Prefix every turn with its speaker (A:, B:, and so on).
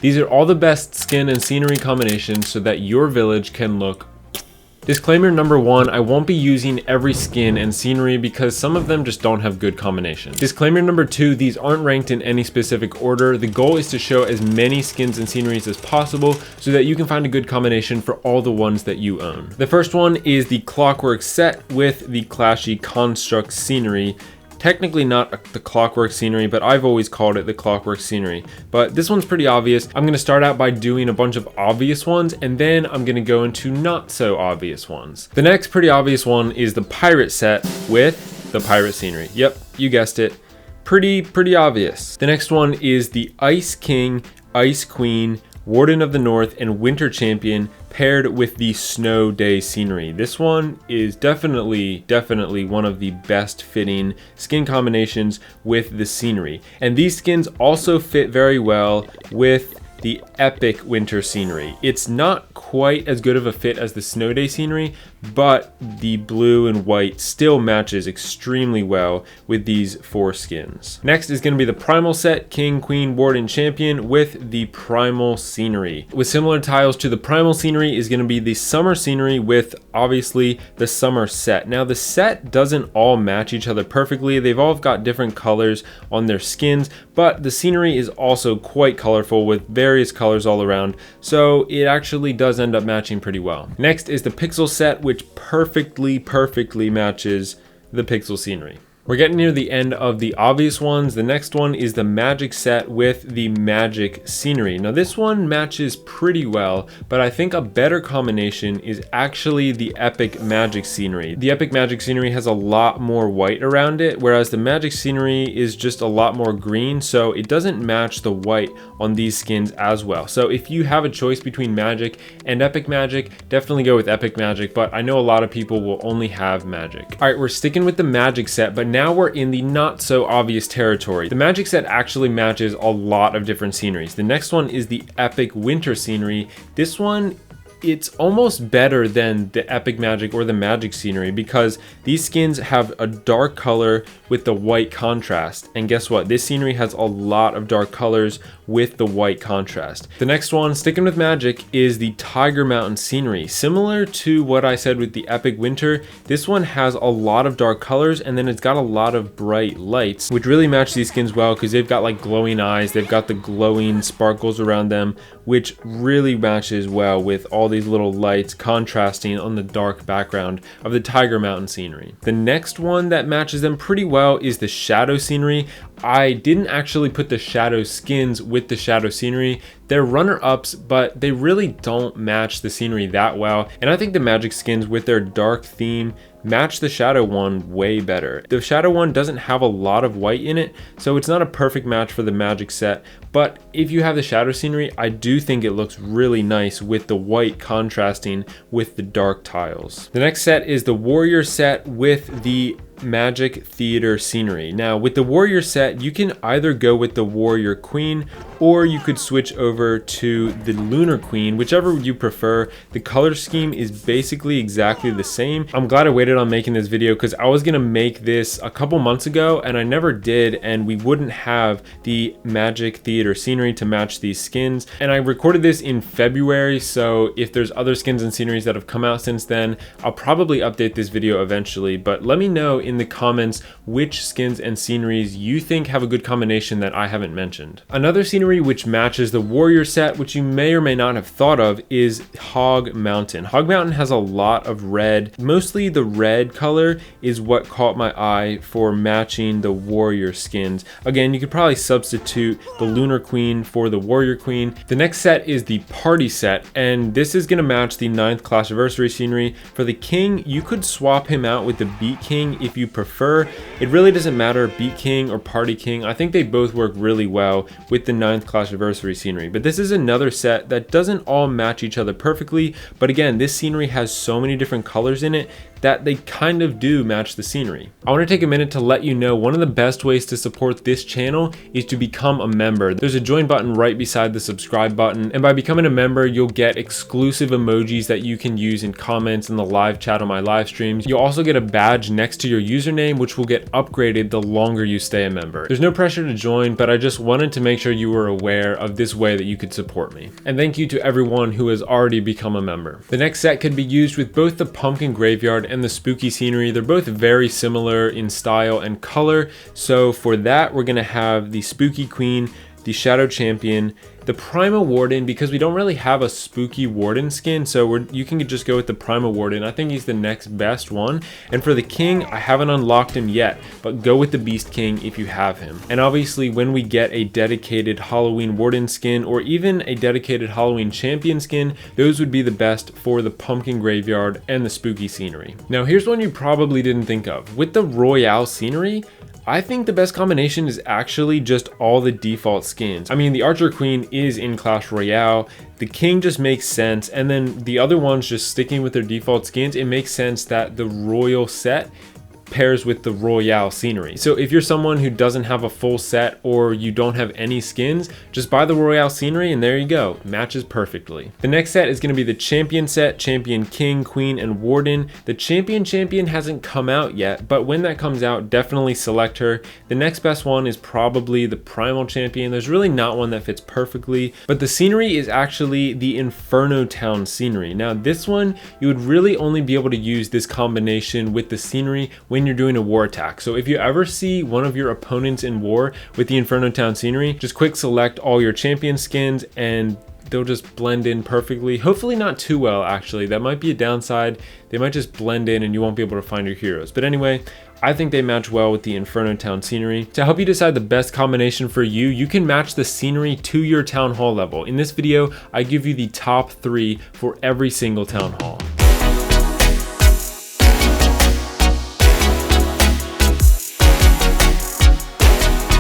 A: These are all the best skin and scenery combinations so that your village can look. Disclaimer number 1, I won't be using every skin and scenery because some of them just don't have good combinations. Disclaimer number 2, these aren't ranked in any specific order. The goal is to show as many skins and sceneries as possible so that you can find a good combination for all the ones that you own. The first one is the Clockwork set with the Clashy Construct scenery. Technically not the Clockwork scenery, but I've always called it the Clockwork scenery. But this one's pretty obvious. I'm going to start out by doing a bunch of obvious ones, and then I'm going to go into not so obvious ones. The next pretty obvious one is the Pirate set with the Pirate scenery. Yep, you guessed it. Pretty obvious. The next one is the Ice King, Ice Queen, Warden of the North, and Winter Champion paired with the Snow Day scenery. This one is definitely one of the best fitting skin combinations with the scenery. And these skins also fit very well with the epic winter scenery. It's not quite as good of a fit as the Snow Day scenery, but the blue and white still matches extremely well with these 4 skins. Next is going to be the Primal set, King, Queen, Warden, Champion with the Primal scenery. With similar tiles to the Primal scenery is going to be the Summer scenery with obviously the Summer set. Now the set doesn't all match each other perfectly. They've all got different colors on their skins, but the scenery is also quite colorful with various colors all around, so it actually does end up matching pretty well. Next is the Pixel set, which perfectly matches the Pixel scenery. We're getting near the end of the obvious ones. The next one is the Magic set with the Magic scenery. Now this one matches pretty well, but I think a better combination is actually the Epic Magic scenery. The Epic Magic scenery has a lot more white around it, whereas the Magic scenery is just a lot more green, so it doesn't match the white on these skins as well. So if you have a choice between Magic and Epic Magic, definitely go with Epic Magic, but I know a lot of people will only have Magic. All right, we're sticking with the Magic set, but now we're in the not so obvious territory. The Magic set actually matches a lot of different sceneries. The next one is the Epic Winter scenery. This one, it's almost better than the Epic Magic or the Magic scenery because these skins have a dark color with the white contrast. And guess what? This scenery has a lot of dark colors with the white contrast. The next one, sticking with Magic, is the Tiger Mountain scenery. Similar to what I said with the Epic Winter, this one has a lot of dark colors and then it's got a lot of bright lights, which really match these skins well because they've got like glowing eyes, they've got the glowing sparkles around them, which really matches well with all these little lights contrasting on the dark background of the Tiger Mountain scenery. The next one that matches them pretty well is the Shadow scenery. I didn't actually put the Shadow skins with the Shadow scenery. They're runner-ups, but they really don't match the scenery that well. And I think the Magic skins with their dark theme match the Shadow one way better. The Shadow one doesn't have a lot of white in it, so it's not a perfect match for the Magic set. But if you have the Shadow scenery, I do think it looks really nice with the white contrasting with the dark tiles. The next set is the Warrior set with the Magic Theater scenery. Now with the Warrior set, you can either go with the Warrior Queen or you could switch over to the Lunar Queen, whichever you prefer. The color scheme is basically exactly the same. I'm glad I waited on making this video because I was gonna make this a couple months ago and I never did, and we wouldn't have the Magic Theater scenery to match these skins. And I recorded this in February, so if there's other skins and sceneries that have come out since then, I'll probably update this video eventually, but let me know in the comments which skins and sceneries you think have a good combination that I haven't mentioned. Another scenery which matches the Warrior set, which you may or may not have thought of, is Hog Mountain. Hog Mountain has a lot of red. Mostly the red color is what caught my eye for matching the Warrior skins. Again, you could probably substitute the Lunar Queen for the Warrior Queen. The next set is the Party set, and this is going to match the 9th Clashversary scenery. For the King, you could swap him out with the Beat King if you prefer. It really doesn't matter, Beat King or Party King. I think they both work really well with the 9th Clashversary scenery. But this is another set that doesn't all match each other perfectly. But again, this scenery has so many different colors in it that they kind of do match the scenery. I want to take a minute to let you know one of the best ways to support this channel is to become a member. There's a join button right beside the subscribe button, and by becoming a member, you'll get exclusive emojis that you can use in comments in the live chat on my live streams. You'll also get a badge next to your username, which will get upgraded the longer you stay a member. There's no pressure to join, but I just wanted to make sure you were aware of this way that you could support me. And thank you to everyone who has already become a member. The next set could be used with both the pumpkin graveyard and the spooky scenery. They're both very similar in style and color. So for that, we're gonna have the spooky queen, the shadow champion, the Primal Warden, because we don't really have a spooky Warden skin, so you can just go with the Primal Warden. I think he's the next best one. And for the king, I haven't unlocked him yet, but go with the Beast King if you have him. And obviously when we get a dedicated Halloween Warden skin or even a dedicated Halloween champion skin, those would be the best for the pumpkin graveyard and the spooky scenery. Now here's one you probably didn't think of. With the Royale scenery, I think the best combination is actually just all the default skins. I mean, the Archer Queen is in Clash Royale, the King just makes sense, and then the other ones just sticking with their default skins, it makes sense that the Royal set pairs with the Royale scenery. So if you're someone who doesn't have a full set or you don't have any skins, just buy the Royale scenery and there you go, matches perfectly. The next set is going to be the champion set, champion, king, queen, and warden. The champion hasn't come out yet, but when that comes out, definitely select her. The next best one is probably the primal champion. There's really not one that fits perfectly, but the scenery is actually the Inferno town scenery. Now this one, you would really only be able to use this combination with the scenery when you're doing a war attack. So if you ever see one of your opponents in war with the Inferno town scenery, just quick select all your champion skins and they'll just blend in perfectly. Hopefully not too well, actually. That might be a downside. They might just blend in and you won't be able to find your heroes. But anyway, I think they match well with the Inferno town scenery. To help you decide the best combination for you, you can match the scenery to your town hall level. In this video, I give you the top 3 for every single town hall.